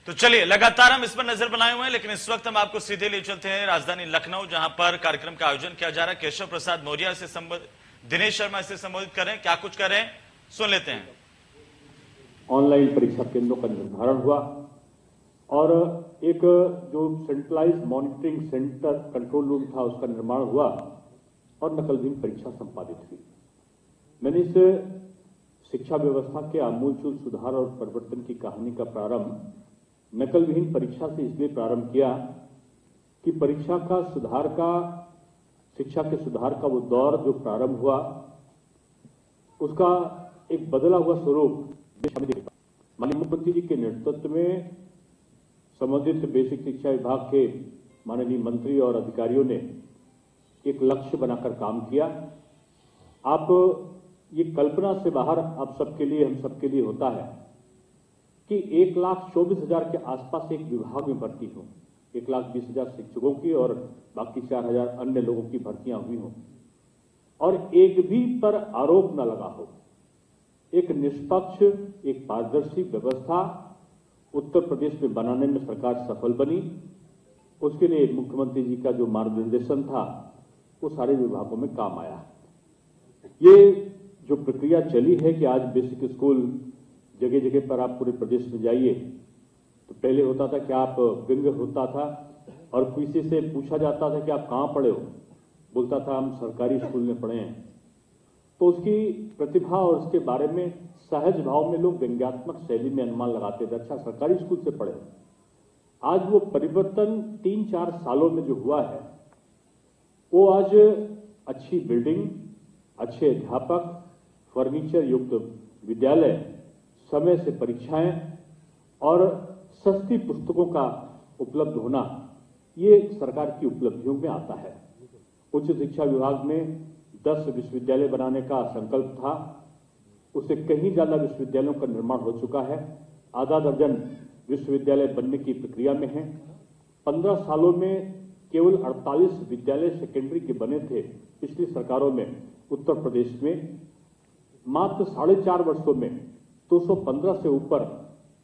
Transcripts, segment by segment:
तो चलिए लगातार हम इस पर नजर बनाए हुए हैं, लेकिन इस वक्त हम आपको सीधे ले चलते हैं राजधानी लखनऊ, जहां पर कार्यक्रम का आयोजन किया जा रहा है। केशव प्रसाद मौर्य से संबंधित दिनेश शर्मा से संबोधित करें, क्या कुछ करें सुन लेते हैं। ऑनलाइन परीक्षा केंद्रों का निर्धारण हुआ और एक जो centralize monitoring centre control room था उसका निर्माण हुआ और नकलविहीन परीक्षा संपादित हुई। मैंने इस शिक्षा व्यवस्था के आमूलचूल सुधार और परिवर्तन की कहानी का प्रारंभ नकल विहीन परीक्षा से इसलिए प्रारंभ किया कि परीक्षा का सुधार का, शिक्षा के सुधार का वो दौर जो प्रारंभ हुआ उसका एक बदला हुआ स्वरूप देश में देखा। माननीय मुख्यमंत्री जी के नेतृत्व में संबंधित बेसिक शिक्षा विभाग के माननीय मंत्री और अधिकारियों ने एक लक्ष्य बनाकर काम किया। आप ये कल्पना से बाहर आप सबके लिए, हम सबके लिए होता है कि 1,24,000 के आसपास एक विभाग में भर्ती हो, 1,20,000 शिक्षकों की और बाकी 4,000 अन्य लोगों की भर्तियां हुई हों और एक भी पर आरोप न लगा हो। एक निष्पक्ष, एक पारदर्शी व्यवस्था उत्तर प्रदेश में बनाने में सरकार सफल बनी। उसके लिए मुख्यमंत्री जी का जो मार्गदर्शन था वो सारे विभागों में काम आया। ये जो प्रक्रिया चली है कि आज बेसिक स्कूल जगह जगह पर आप पूरे प्रदेश में जाइए तो पहले होता था कि आप व्यंग्य होता था और किसी से पूछा जाता था कि आप कहाँ पढ़े हो, बोलता था हम सरकारी स्कूल में पढ़े हैं। तो उसकी प्रतिभा और उसके बारे में सहज भाव में लोग व्यंग्यात्मक शैली में अनुमान लगाते थे, अच्छा सरकारी स्कूल से पढ़े। आज वो परिवर्तन 3-4 सालों में जो हुआ है वो आज अच्छी बिल्डिंग, अच्छे अध्यापक, फर्नीचर युक्त विद्यालय, समय से परीक्षाएं और सस्ती पुस्तकों का उपलब्ध होना, ये सरकार की उपलब्धियों में आता है। उच्च शिक्षा विभाग में 10 विश्वविद्यालय बनाने का संकल्प था, उससे कहीं ज्यादा विश्वविद्यालयों का निर्माण हो चुका है। आधा दर्जन विश्वविद्यालय बनने की प्रक्रिया में है। 15 सालों में केवल 48 विद्यालय सेकेंडरी के बने थे पिछली सरकारों में उत्तर प्रदेश में। मात्र 4.5 वर्षों में 215 से ऊपर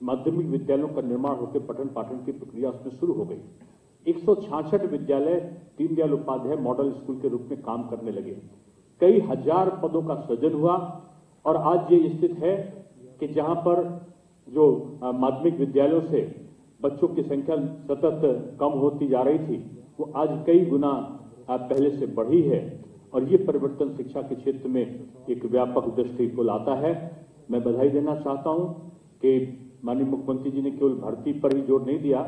माध्यमिक विद्यालयों का निर्माण होकर पठन पाठन की प्रक्रिया उसमें शुरू हो गई। 166 विद्यालय दीनदयाल उपाध्याय मॉडल स्कूल के रूप में काम करने लगे। कई हजार पदों का सृजन हुआ और आज ये स्थित है कि जहां पर जो माध्यमिक विद्यालयों से बच्चों की संख्या सतत कम होती जा रही थी वो आज कई गुना पहले से बढ़ी है और ये परिवर्तन शिक्षा के क्षेत्र में एक व्यापक दृष्टि को लाता है। मैं बधाई देना चाहता हूं कि माननीय मुख्यमंत्री जी ने केवल भर्ती पर ही जोर नहीं दिया।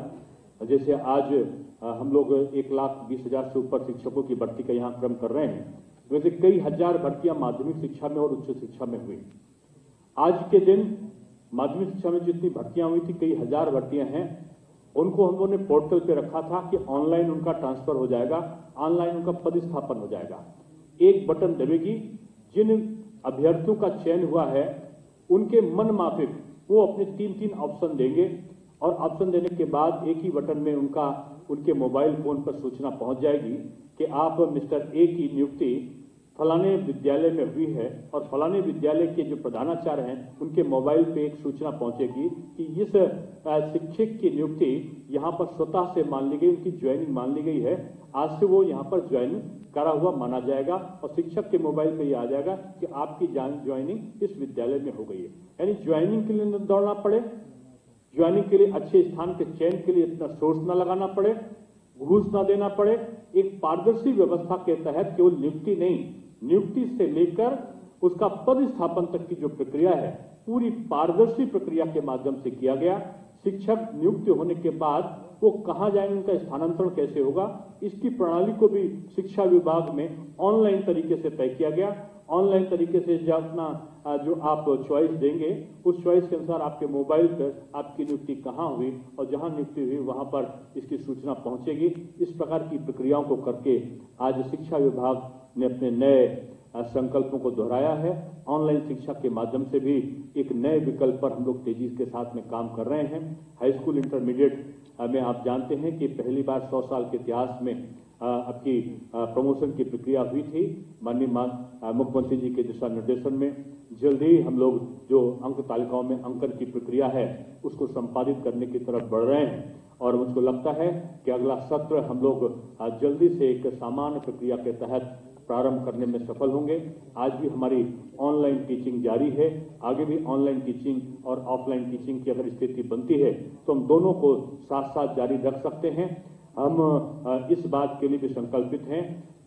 जैसे आज हम लोग 1,20,000 से ऊपर शिक्षकों की भर्ती का यहाँ क्रम कर रहे हैं, वैसे कई हजार भर्तियां माध्यमिक शिक्षा में और उच्च शिक्षा में हुई। आज के दिन माध्यमिक शिक्षा में जितनी भर्तियां हुई थी, कई हजार भर्तियां हैं, उनको हम लोगों ने पोर्टल पे रखा था कि ऑनलाइन उनका ट्रांसफर हो जाएगा, ऑनलाइन उनका पदस्थापन हो जाएगा। एक बटन दबेगी, जिन अभ्यर्थियों का चयन हुआ है उनके मन माफिक वो अपने 3-3 ऑप्शन देंगे और ऑप्शन देने के बाद एक ही बटन में उनके मोबाइल फोन पर सूचना पहुंच जाएगी कि आप मिस्टर ए की नियुक्ति फलाने विद्यालय में हुई है और फलाने विद्यालय के जो प्रधानाचार्य हैं उनके मोबाइल पे एक सूचना पहुंचेगी कि इस शिक्षक की नियुक्ति यहाँ पर स्वतः से मान ली गई, उनकी ज्वाइनिंग मान ली गई है, आज से वो यहाँ पर ज्वाइन करा हुआ माना जाएगा और शिक्षक के मोबाइल पे ये आ जाएगा कि आपकी ज्वाइनिंग इस विद्यालय में हो गई है। यानी ज्वाइनिंग के लिए न दौड़ना पड़े, ज्वाइनिंग के लिए अच्छे स्थान के चयन के लिए इतना सोर्स न लगाना पड़े, घूस न देना पड़े। एक पारदर्शी व्यवस्था के तहत केवल नियुक्ति नहीं, नियुक्ति से लेकर उसका पदस्थापन तक की जो प्रक्रिया है पूरी पारदर्शी प्रक्रिया के माध्यम से किया गया। शिक्षक नियुक्त होने के बाद वो कहां जाएंगे, उनका स्थानांतरण कैसे होगा, इसकी प्रणाली को भी शिक्षा विभाग में ऑनलाइन तरीके से तय किया गया। ऑनलाइन तरीके से जब अपना जो आप चॉइस देंगे उस चॉइस के अनुसार आपके मोबाइल पर आपकी नियुक्ति कहाँ हुई और जहां नियुक्ति हुई वहां पर इसकी सूचना पहुंचेगी। इस प्रकार की प्रक्रियाओं को करके आज शिक्षा विभाग ने अपने नए संकल्पों को दोहराया है। ऑनलाइन शिक्षा के माध्यम से भी एक नए विकल्प पर हम लोग तेजी के साथ में काम कर रहे हैं। हाई स्कूल इंटरमीडिएट में आप जानते हैं कि पहली बार 100 साल के इतिहास में आपकी प्रमोशन की प्रक्रिया हुई थी। माननीय मुख्यमंत्री जी के दिशा निर्देशन में जल्द ही हम लोग जो अंक तालिकाओं में अंकन की प्रक्रिया है उसको संपादित करने की तरफ बढ़ रहे हैं और मुझको लगता है कि अगला सत्र हम लोग जल्दी से एक सामान्य प्रक्रिया के तहत प्रारंभ करने में सफल होंगे। आज भी हमारी ऑनलाइन टीचिंग जारी है, आगे भी ऑनलाइन टीचिंग और ऑफलाइन टीचिंग की अगर स्थिति बनती है तो हम दोनों को साथ साथ जारी रख सकते हैं। हम इस बात के लिए भी संकल्पित हैं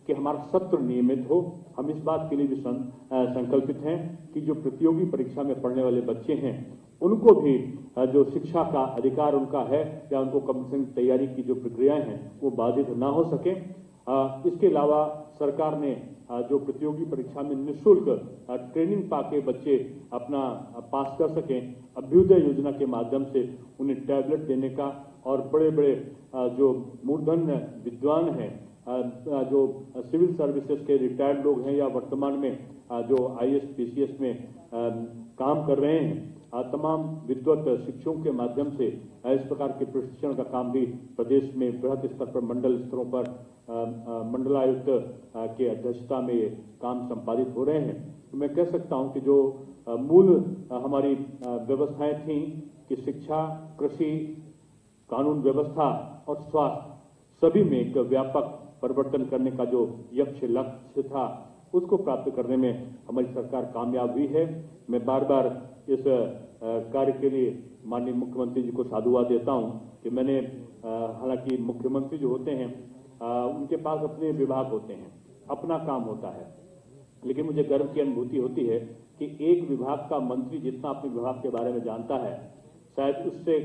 कि हमारा सत्र नियमित हो। हम इस बात के लिए भी संकल्पित हैं कि जो प्रतियोगी परीक्षा में पढ़ने वाले बच्चे हैं उनको भी जो शिक्षा का अधिकार उनका है या उनको कम तैयारी की जो प्रक्रियाएं हैं वो बाधित ना हो सके। इसके अलावा सरकार ने जो प्रतियोगी परीक्षा में निःशुल्क ट्रेनिंग पाके बच्चे अपना पास कर सकें, अभ्युदय योजना के माध्यम से उन्हें टैबलेट देने का और बड़े बड़े जो मूर्धन्य विद्वान हैं, जो सिविल सर्विसेज के रिटायर्ड लोग हैं या वर्तमान में जो IAS PCS में काम कर रहे हैं, तमाम विद्वत शिक्षकों के माध्यम से इस प्रकार के प्रशिक्षण का काम भी प्रदेश में बृहद स्तर पर मंडल स्तरों पर मंडलायुक्त के अध्यक्षता में ये काम संपादित हो रहे हैं। तो मैं कह सकता हूं कि जो मूल हमारी व्यवस्थाएं थी कि शिक्षा, कृषि, कानून व्यवस्था और स्वास्थ्य सभी में एक व्यापक परिवर्तन करने का जो लक्ष्य था उसको प्राप्त करने में हमारी सरकार कामयाब हुई है। मैं बार बार इस कार्य के लिए माननीय मुख्यमंत्री जी को साधुवाद देता हूं कि मैंने हालांकि मुख्यमंत्री जो होते हैं उनके पास अपने विभाग होते हैं, अपना काम होता है, लेकिन मुझे गर्व की अनुभूति होती है कि एक विभाग का मंत्री जितना अपने विभाग के बारे में जानता है शायद उससे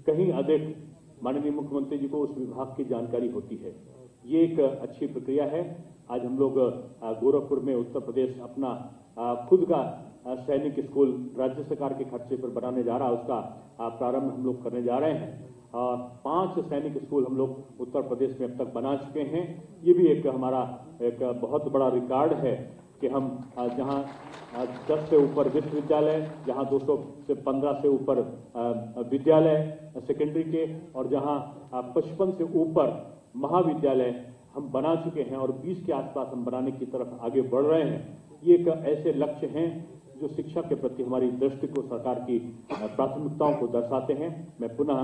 कहीं अधिक माननीय मुख्यमंत्री जी को उस विभाग की जानकारी होती है। ये एक अच्छी प्रक्रिया है। आज हम लोग गोरखपुर में उत्तर प्रदेश अपना खुद का सैनिक स्कूल राज्य सरकार के खर्चे पर बनाने जा रहा है, उसका प्रारंभ हम लोग करने जा रहे हैं। 5 सैनिक स्कूल हम लोग उत्तर प्रदेश में अब तक बना चुके हैं। ये भी एक हमारा एक बहुत बड़ा रिकॉर्ड है कि हम जहां 10 से ऊपर विश्वविद्यालय, जहां 200 से 15 से ऊपर विद्यालय सेकेंडरी के और जहां 55 से ऊपर महाविद्यालय हम बना चुके हैं और 20 के आसपास हम बनाने की तरफ आगे बढ़ रहे हैं। ये एक ऐसे लक्ष्य हैं जो शिक्षा के प्रति हमारी दृष्टि को, सरकार की प्राथमिकताओं को दर्शाते हैं। मैं पुनः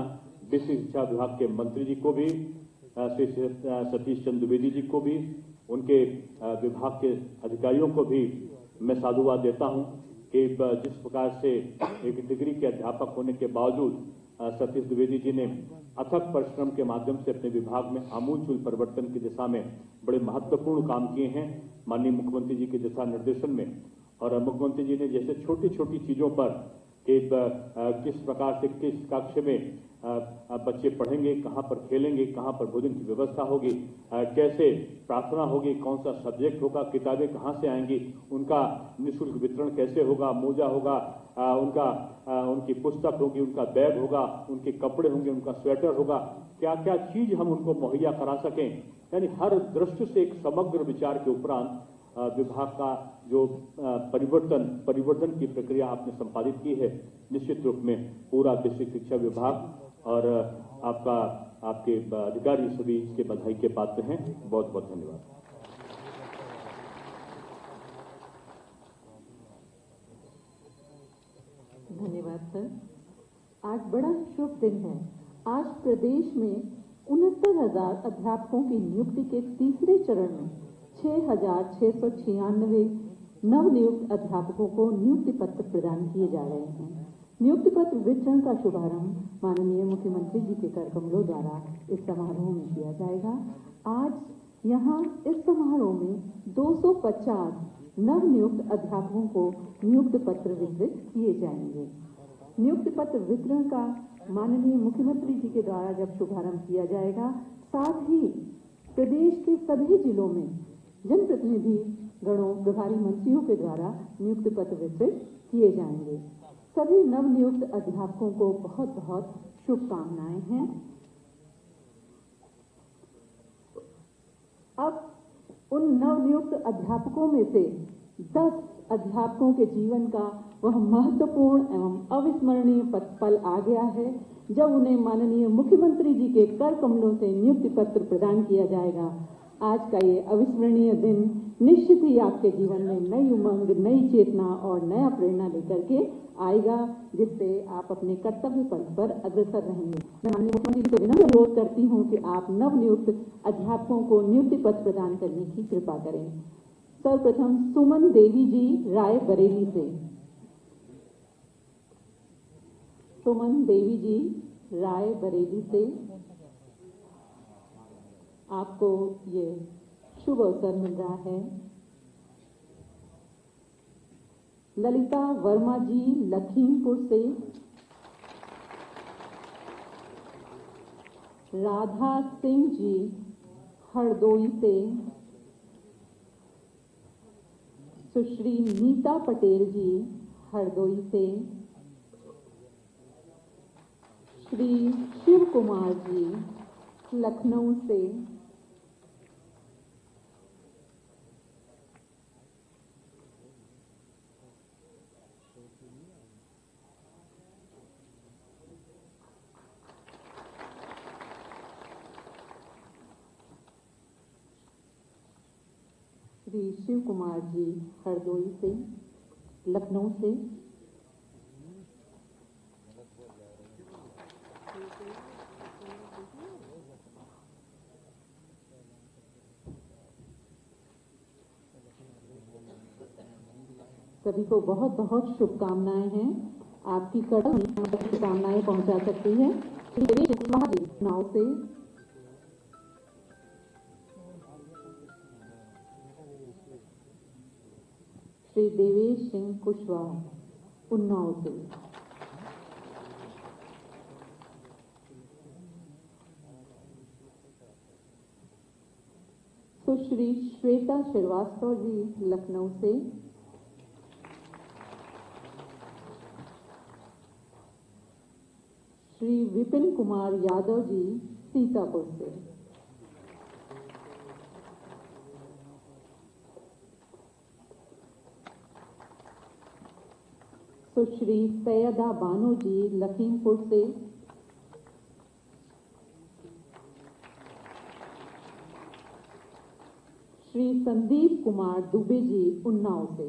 विशेष शिक्षा विभाग के मंत्री जी को भी, श्री सतीश चंद्र द्विवेदी जी को भी, उनके विभाग के अधिकारियों को भी मैं साधुवाद देता हूं कि जिस प्रकार से एक डिग्री के अध्यापक होने के बावजूद सतीश द्विवेदी जी ने अथक परिश्रम के माध्यम से अपने विभाग में आमूलचूल परिवर्तन की दिशा में बड़े महत्वपूर्ण काम किए हैं माननीय मुख्यमंत्री जी के दिशा निर्देशन में। और मुख्यमंत्री जी ने जैसे छोटी छोटी चीजों पर कि किस प्रकार से किस कक्ष में बच्चे पढ़ेंगे, कहाँ पर खेलेंगे, कहाँ पर भोजन की व्यवस्था होगी, कैसे प्रार्थना होगी, कौन सा सब्जेक्ट होगा, किताबें कहाँ से आएंगी, उनका निःशुल्क वितरण कैसे होगा, मोजा होगा, उनकी पुस्तक होगी, उनका बैग होगा, उनके कपड़े होंगे, उनका स्वेटर होगा, क्या क्या चीज हम उनको मुहैया करा सकें। यानी हर दृष्टि से एक समग्र विचार के उपरांत विभाग का जो परिवर्तन की प्रक्रिया आपने संपादित की है, निश्चित रूप में पूरा बेसिक शिक्षा विभाग और आपके अधिकारी सभी इसके बधाई के पात्र हैं। बहुत बहुत धन्यवाद। धन्यवाद सर। आज बड़ा शुभ दिन है। आज प्रदेश में 69,000 अध्यापकों की नियुक्ति के तीसरे चरण में 6,696 नवनियुक्त अध्यापकों को नियुक्ति पत्र प्रदान किए जा रहे हैं। नियुक्ति पत्र वितरण का शुभारंभ माननीय मुख्यमंत्री जी के कर कमलों द्वारा इस समारोह में किया जाएगा। आज यहाँ इस समारोह में 250 नवनियुक्त अध्यापकों को नियुक्ति पत्र वितरित किए जाएंगे। नियुक्ति पत्र वितरण का माननीय मुख्यमंत्री जी के द्वारा जब शुभारंभ किया जाएगा, साथ ही प्रदेश के सभी जिलों में जनप्रतिनिधि गणों, प्रभारी मंत्रियों के द्वारा नियुक्ति पत्र वितरित किए जाएंगे। सभी नवनियुक्त अध्यापकों को बहुत बहुत शुभकामनाएं हैं। अब उन नवनियुक्त अध्यापकों में से 10 अध्यापकों के जीवन का वह महत्वपूर्ण एवं अविस्मरणीय पल आ गया है जब उन्हें माननीय मुख्यमंत्री जी के कर कमलों से नियुक्ति पत्र प्रदान किया जाएगा। आज का ये अविस्मरणीय दिन निश्चित ही आपके जीवन में नई उमंग, नई चेतना और नया प्रेरणा लेकर के आएगा, जिससे आप अपने कर्तव्य पथ पर अग्रसर रहेंगे। मैं माननीय मुख्यमंत्री जी को विनम्र अनुरोध करती हूँ कि आप नवनियुक्त अध्यापकों को नियुक्ति पत्र प्रदान करने की कृपा करें। सर्वप्रथम सुमन देवी जी रायबरेली से। सुमन देवी जी रायबरेली से आपको ये शुभ अवसर मिल रहा है। ललिता वर्मा जी लखीमपुर से। राधा सिंह जी हरदोई से। सुश्री नीता पटेल जी हरदोई से। श्री शिव कुमार जी लखनऊ से। श्री शिव कुमार जी हरदोई से, लखनऊ से। सभी को बहुत बहुत शुभकामनाएं हैं। आपकी कड़क शुभकामनाएं पहुंचा सकती है। श्री देवेश कुशवाहा जी नाव से। श्री देवेश सिंह कुशवाहा उन्नाव से। सुश्री श्वेता श्रीवास्तव जी लखनऊ से। श्री विपिन कुमार यादव जी सीतापुर से। सुश्री सैयदा बानो जी लखीमपुर से। श्री संदीप कुमार दुबे जी उन्नाव से।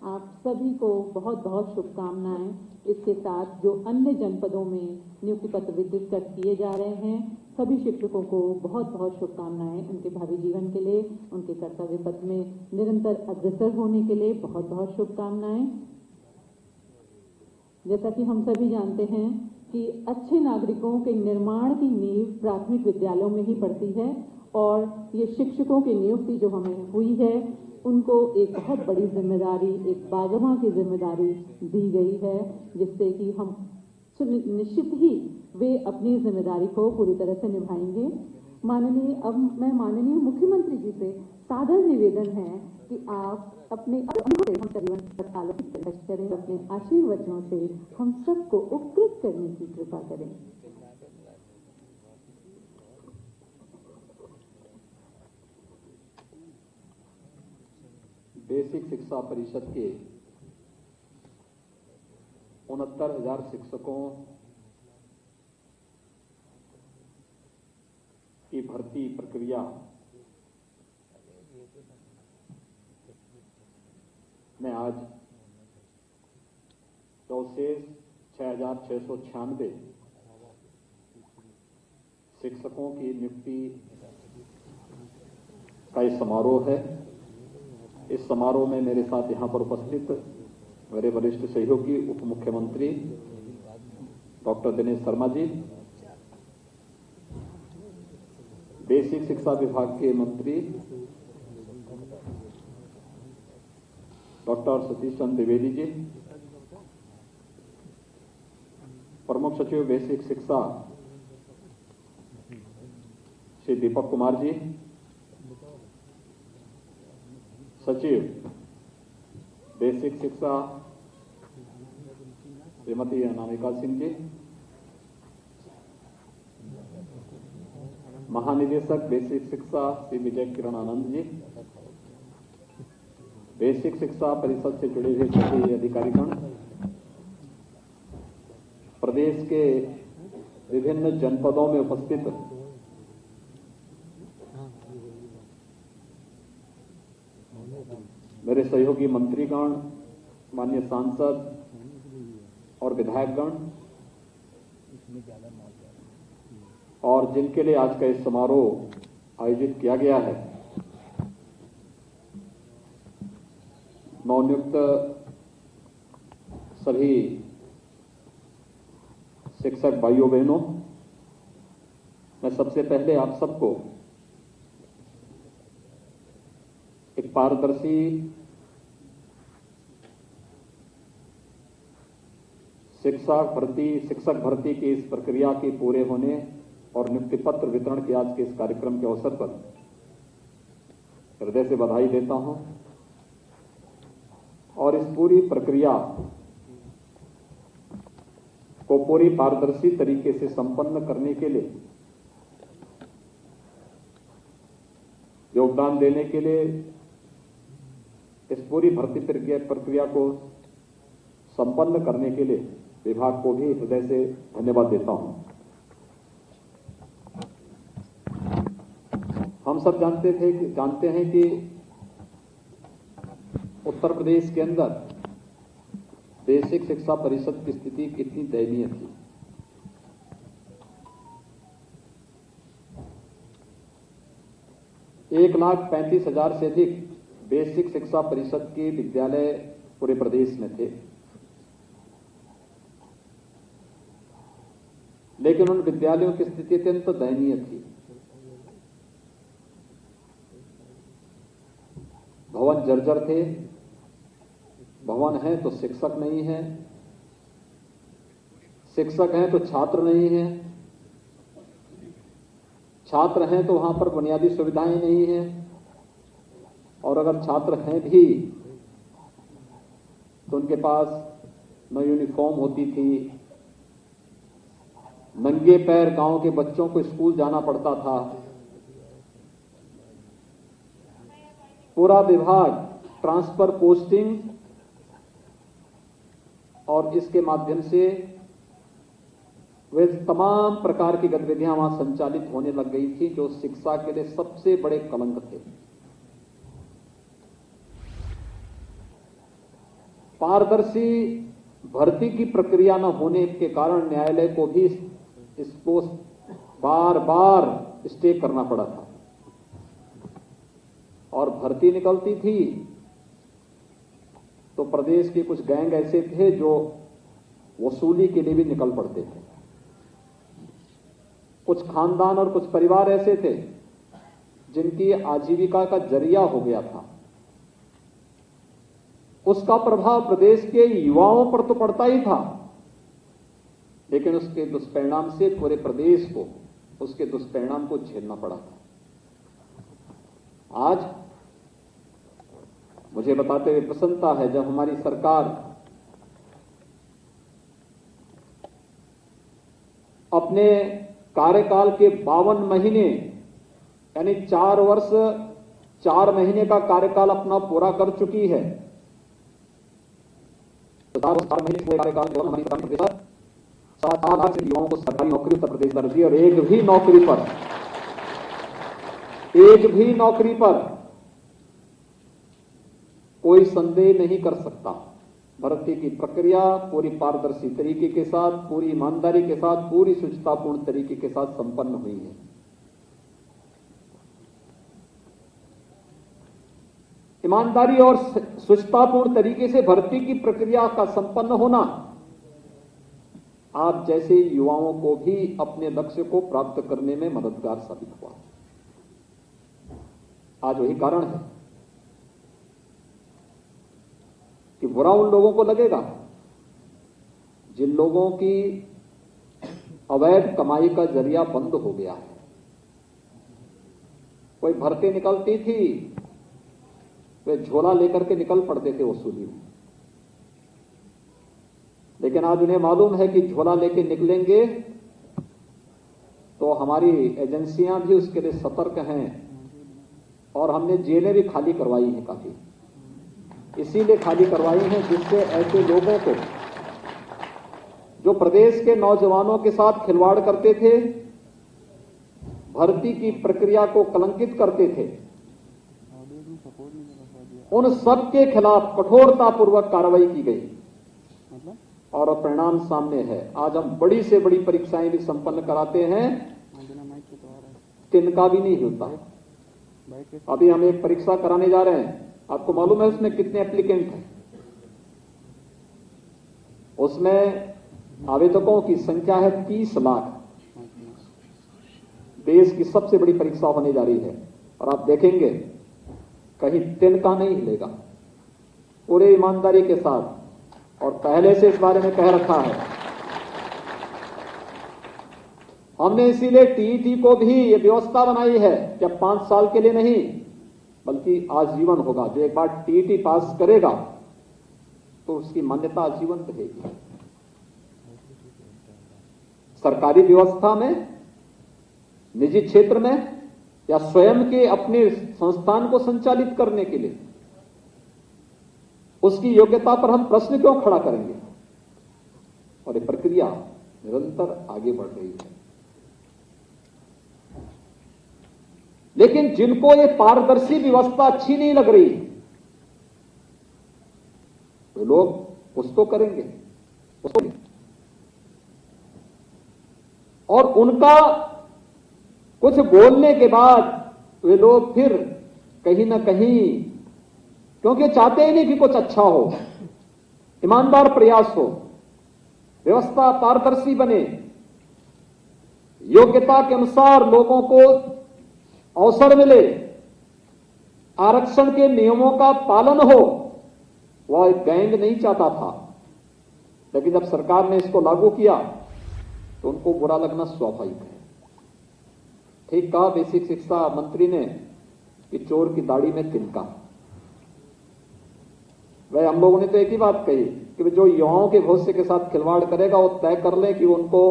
आप सभी को बहुत बहुत शुभकामनाएं। इसके साथ जो अन्य जनपदों में नियुक्ति पत्र वितरित कर किए जा रहे हैं, सभी शिक्षकों को बहुत बहुत शुभकामनाएं। उनके भावी जीवन के लिए, उनके कर्तव्य पथ में निरंतर अग्रसर होने के लिए बहुत बहुत शुभकामनाएं। जैसा कि हम सभी जानते हैं कि अच्छे नागरिकों के निर्माण की नींव प्राथमिक विद्यालयों में ही पड़ती है, और ये शिक्षकों की नियुक्ति जो हमें हुई है, उनको एक बहुत बड़ी जिम्मेदारी, एक बागमा की जिम्मेदारी दी गई है, जिससे कि हम निश्चित ही वे अपनी जिम्मेदारी को पूरी तरह से निभाएंगे। अब मैं माननीय मुख्यमंत्री जी से सादर निवेदन है कि आप अपने अनुभव से हम जीवन पर आलोकित करें, अपने आशीर्वचनों से हम सबको उपकृत करने की कृपा करें। बेसिक शिक्षा परिषद के 69,000 शिक्षकों की भर्ती प्रक्रिया में आज प्रोसेस 6,696 शिक्षकों की नियुक्ति का ये समारोह है। इस समारोह में मेरे साथ यहां पर उपस्थित मेरे वरिष्ठ सहयोगी उप मुख्यमंत्री डॉक्टर दिनेश शर्मा जी, बेसिक शिक्षा विभाग के मंत्री डॉक्टर सतीश चंद्र द्विवेदी जी, प्रमुख सचिव बेसिक शिक्षा श्री दीपक कुमार जी, सचिव बेसिक शिक्षा श्रीमती अनामिका सिंह जी, महानिदेशक बेसिक शिक्षा श्री विजय किरण आनंद जी, बेसिक शिक्षा परिषद से जुड़े हुए सभी अधिकारीगण, प्रदेश के विभिन्न जनपदों में उपस्थित मेरे सहयोगी मंत्रीगण, माननीय सांसद और विधायकगण, और जिनके लिए आज का इस समारोह आयोजित किया गया है, नवनियुक्त सभी शिक्षक भाइयों बहनों, मैं सबसे पहले आप सबको एक पारदर्शी शिक्षक भर्ती की इस प्रक्रिया के पूरे होने और नियुक्ति पत्र वितरण के आज के इस कार्यक्रम के अवसर पर हृदय से बधाई देता हूं और इस पूरी प्रक्रिया को पूरी पारदर्शी तरीके से संपन्न करने के लिए योगदान देने के लिए इस पूरी भर्ती प्रक्रिया को संपन्न करने के लिए विभाग को भी हृदय से धन्यवाद देता हूं। हम सब जानते हैं कि उत्तर प्रदेश के अंदर बेसिक शिक्षा परिषद की स्थिति कितनी दयनीय थी। एक 1,35,000 से अधिक बेसिक शिक्षा परिषद के विद्यालय पूरे प्रदेश में थे, लेकिन उन विद्यालयों की स्थिति अत्यंत दयनीय थी। भवन जर्जर थे, भवन है तो शिक्षक नहीं है, शिक्षक हैं तो छात्र नहीं है, छात्र हैं तो वहां पर बुनियादी सुविधाएं नहीं हैं, और अगर छात्र हैं भी तो उनके पास न यूनिफॉर्म होती थी, नंगे पैर गांव के बच्चों को स्कूल जाना पड़ता था। पूरा विभाग ट्रांसफर, पोस्टिंग और इसके माध्यम से वे तमाम प्रकार की गतिविधियां वहां संचालित होने लग गई थी, जो शिक्षा के लिए सबसे बड़े कलंक थे। पारदर्शी भर्ती की प्रक्रिया न होने के कारण न्यायालय को भी इसको बार बार स्टे करना पड़ा था, और भर्ती निकलती थी तो प्रदेश के कुछ गैंग ऐसे थे जो वसूली के लिए भी निकल पड़ते थे। कुछ खानदान और कुछ परिवार ऐसे थे जिनकी आजीविका का जरिया हो गया था। उसका प्रभाव प्रदेश के युवाओं पर तो पड़ता ही था, लेकिन उसके दुष्परिणाम से पूरे प्रदेश को उसके दुष्परिणाम को झेलना पड़ा था। आज मुझे बताते हुए प्रसन्नता है जब हमारी सरकार अपने कार्यकाल के 52 महीने यानी 4 वर्ष 4 महीने का कार्यकाल अपना पूरा कर चुकी है। 4 महीने पूरे कार्यकाल के हमारी सरकार 7 लाख से युवाओं को सरकारी नौकरी उत्तर प्रदेश दर्ज दी, और एक भी नौकरी पर कोई संदेह नहीं कर सकता। भर्ती की प्रक्रिया पूरी पारदर्शी तरीके के साथ, पूरी ईमानदारी के साथ, पूरी शुचितापूर्ण तरीके के साथ संपन्न हुई है। ईमानदारी और शुचितापूर्ण तरीके से भर्ती की प्रक्रिया का संपन्न होना आप जैसे युवाओं को भी अपने लक्ष्य को प्राप्त करने में मददगार साबित हुआ। आज वही कारण है कि बुरा उन लोगों को लगेगा जिन लोगों की अवैध कमाई का जरिया बंद हो गया है। कोई भर्ती निकलती थी, वे झोला लेकर के निकल पड़ते थे वसूली में, लेकिन आज उन्हें मालूम है कि झोला लेके निकलेंगे तो हमारी एजेंसियां भी उसके लिए सतर्क हैं, और हमने जेलें भी खाली करवाई हैं काफी। इसीलिए खाली करवाई हैं जिससे ऐसे लोगों को जो प्रदेश के नौजवानों के साथ खिलवाड़ करते थे, भर्ती की प्रक्रिया को कलंकित करते थे, उन सब के खिलाफ कठोरतापूर्वक कार्रवाई की गई और परिणाम सामने है। आज हम बड़ी से बड़ी परीक्षाएं भी संपन्न कराते हैं, तिनका भी नहीं होता। अभी हम एक परीक्षा कराने जा रहे हैं, आपको मालूम है उसमें कितने एप्लीकेंट हैं? उसमें आवेदकों की संख्या है 30 लाख। देश की सबसे बड़ी परीक्षा होने जा रही है और आप देखेंगे कहीं तिनका नहीं हिलेगा, पूरे ईमानदारी के साथ। और पहले से इस बारे में कह रखा है, हमने इसीलिए टीईटी को भी ये व्यवस्था बनाई है कि अब 5 साल के लिए नहीं बल्कि आजीवन होगा। जो एक बार टीईटी पास करेगा तो उसकी मान्यता आजीवन रहेगी। सरकारी व्यवस्था में, निजी क्षेत्र में या स्वयं के अपने संस्थान को संचालित करने के लिए उसकी योग्यता पर हम प्रश्न क्यों खड़ा करेंगे? और ये प्रक्रिया निरंतर आगे बढ़ रही है। लेकिन जिनको ये पारदर्शी व्यवस्था अच्छी नहीं लग रही, वे लोग कुछ तो करेंगे, और उनका कुछ बोलने के बाद वे लोग फिर कहीं ना कहीं, क्योंकि चाहते ही नहीं कि कुछ अच्छा हो, ईमानदार प्रयास हो, व्यवस्था पारदर्शी बने, योग्यता के अनुसार लोगों को अवसर मिले, आरक्षण के नियमों का पालन हो, वह एक गैंग नहीं चाहता था। लेकिन जब सरकार ने इसको लागू किया तो उनको बुरा लगना स्वाभाविक है। ठीक कहा बेसिक शिक्षा मंत्री ने कि चोर की दाढ़ी में तिनका। वह हम लोगों ने तो एक ही बात कही कि जो युवाओं के भविष्य के साथ खिलवाड़ करेगा वो तय कर ले कि उनको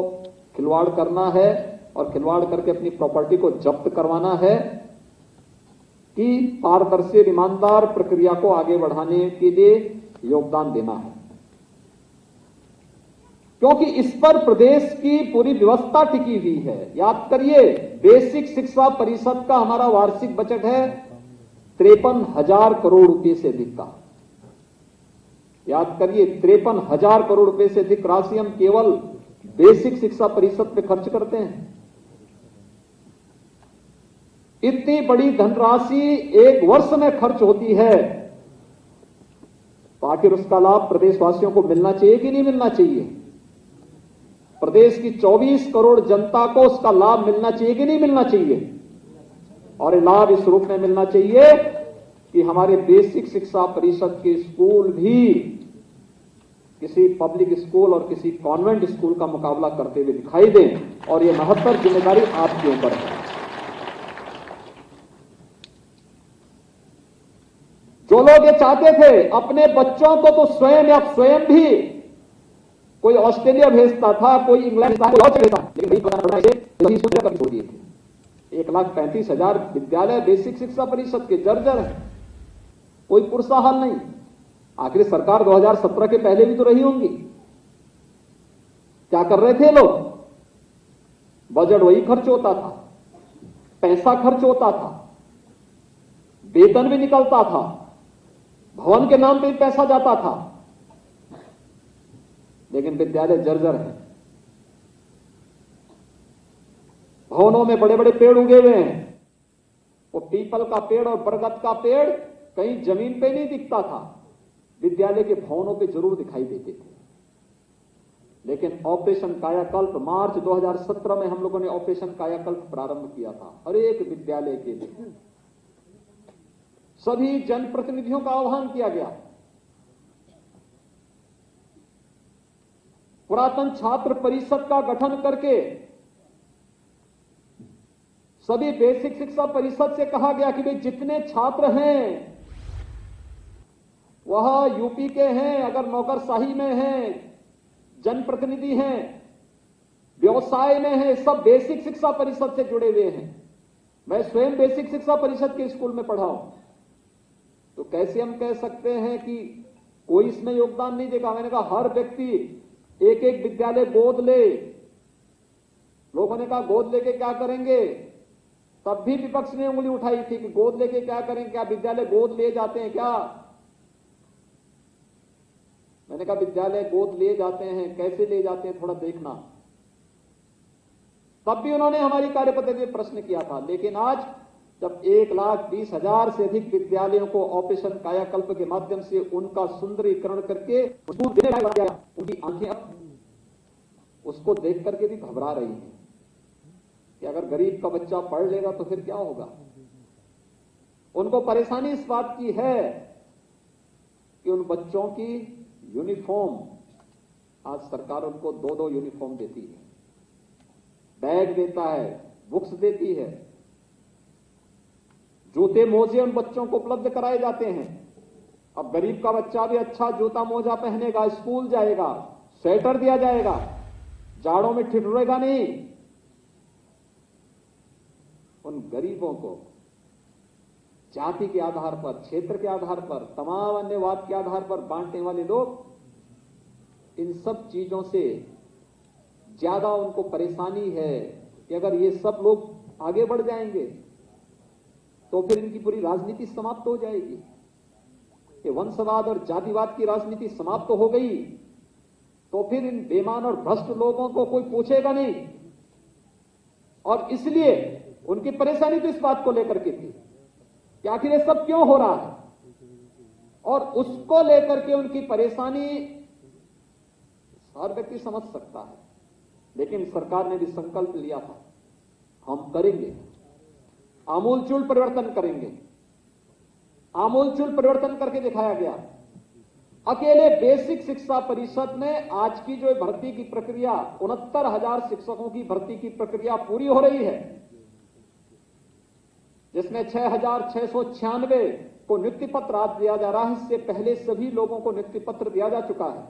खिलवाड़ करना है और खिलवाड़ करके अपनी प्रॉपर्टी को जब्त करवाना है कि पारदर्शी ईमानदार प्रक्रिया को आगे बढ़ाने के लिए योगदान देना है। क्योंकि इस पर प्रदेश की पूरी व्यवस्था टिकी हुई है। याद करिए, बेसिक शिक्षा परिषद का हमारा वार्षिक बजट है 53,000 करोड़ रुपए से अधिक का। याद करिए, 53,000 करोड़ रुपए से अधिक राशि हम केवल बेसिक शिक्षा परिषद पे खर्च करते हैं। इतनी बड़ी धनराशि एक वर्ष में खर्च होती है तो आखिर उसका लाभ प्रदेशवासियों को मिलना चाहिए कि नहीं मिलना चाहिए? प्रदेश की 24 करोड़ जनता को उसका लाभ मिलना चाहिए कि नहीं मिलना चाहिए? और ये लाभ इस रूप में मिलना चाहिए कि हमारे बेसिक शिक्षा परिषद के स्कूल भी किसी पब्लिक स्कूल और किसी कॉन्वेंट स्कूल का मुकाबला करते हुए दिखाई दें। और ये महत्तर जिम्मेदारी आपके ऊपर है। जो लोग ये चाहते थे अपने बच्चों को तो स्वयं भी कोई ऑस्ट्रेलिया भेजता था, कोई इंग्लैंड भेजता था, लेकिन छोड़ दिए थे। 1,35,000 विद्यालय बेसिक शिक्षा परिषद के जर्जर है, कोई पुरसा हाल नहीं। आखिर सरकार 2017 के पहले भी तो रही होंगी। क्या कर रहे थे लोग? बजट वही खर्च होता था, पैसा खर्च होता था, वेतन भी निकलता था, भवन के नाम पे भी पैसा जाता था, लेकिन विद्यालय जर्जर है। भवनों में बड़े बड़े पेड़ उगे हुए हैं, वो पीपल का पेड़ और बरगद का पेड़ कहीं जमीन पे नहीं दिखता था, विद्यालय के भवनों पे जरूर दिखाई देते थे। लेकिन ऑपरेशन कायाकल्प मार्च 2017 में हम लोगों ने ऑपरेशन कायाकल्प प्रारंभ किया था। हर एक विद्यालय के लिए सभी जनप्रतिनिधियों का आह्वान किया गया। पुरातन छात्र परिषद का गठन करके सभी बेसिक शिक्षा परिषद से कहा गया कि भाई जितने छात्र हैं वह यूपी के हैं, अगर नौकरशाही में हैं, जनप्रतिनिधि हैं, व्यवसाय में हैं, सब बेसिक शिक्षा परिषद से जुड़े हुए हैं। मैं स्वयं बेसिक शिक्षा परिषद के स्कूल में पढ़ा हूं, तो कैसे हम कह सकते हैं कि कोई इसमें योगदान नहीं देगा? मैंने कहा हर व्यक्ति एक एक विद्यालय गोद ले। लोगों ने कहा गोद लेके क्या करेंगे? तब भी विपक्ष ने उंगली उठाई थी कि गोद लेके क्या करेंगे, क्या विद्यालय गोद ले जाते हैं क्या? मैंने कहा विद्यालय गोद ले जाते हैं, कैसे ले जाते हैं थोड़ा देखना। तब भी उन्होंने हमारी कार्यपद्धति में प्रश्न किया था। लेकिन आज जब 1,20,000 से अधिक विद्यालयों को ऑपरेशन कायाकल्प के माध्यम से उनका सुंदरीकरण करके उनकी आंखें अब उसको देख करके भी घबरा रही हैं कि अगर गरीब का बच्चा पढ़ लेगा तो फिर क्या होगा। उनको परेशानी इस बात की है कि उन बच्चों की यूनिफॉर्म, आज सरकार उनको 2-2 यूनिफॉर्म देती है, बैग देता है, बुक्स देती है, जूते मोजे उन बच्चों को उपलब्ध कराए जाते हैं। अब गरीब का बच्चा भी अच्छा जूता मोजा पहनेगा, स्कूल जाएगा, स्वेटर दिया जाएगा, जाड़ों में ठिठुरेगा नहीं। उन गरीबों को जाति के आधार पर, क्षेत्र के आधार पर, तमाम अन्यवाद के आधार पर बांटने वाले लोग इन सब चीजों से ज्यादा उनको परेशानी है कि अगर ये सब लोग आगे बढ़ जाएंगे तो फिर इनकी पूरी राजनीति समाप्त हो जाएगी। कि वंशवाद और जातिवाद की राजनीति समाप्त हो गई तो फिर इन बेईमान और भ्रष्ट लोगों को कोई पूछेगा नहीं। और इसलिए उनकी परेशानी तो इस बात को लेकर के थी कि आखिर ये सब क्यों हो रहा है, और उसको लेकर के उनकी परेशानी हर व्यक्ति समझ सकता है। लेकिन सरकार ने भी संकल्प लिया था, हम करेंगे, आमूलचूल परिवर्तन करेंगे। आमूलचूल परिवर्तन करके दिखाया गया। अकेले बेसिक शिक्षा परिषद में आज की जो भर्ती की प्रक्रिया, 69,000 शिक्षकों की भर्ती की प्रक्रिया पूरी हो रही है, जिसमें 6,696 को नियुक्ति पत्र आज दिया जा रहा है। इससे पहले सभी लोगों को नियुक्ति पत्र दिया जा चुका है।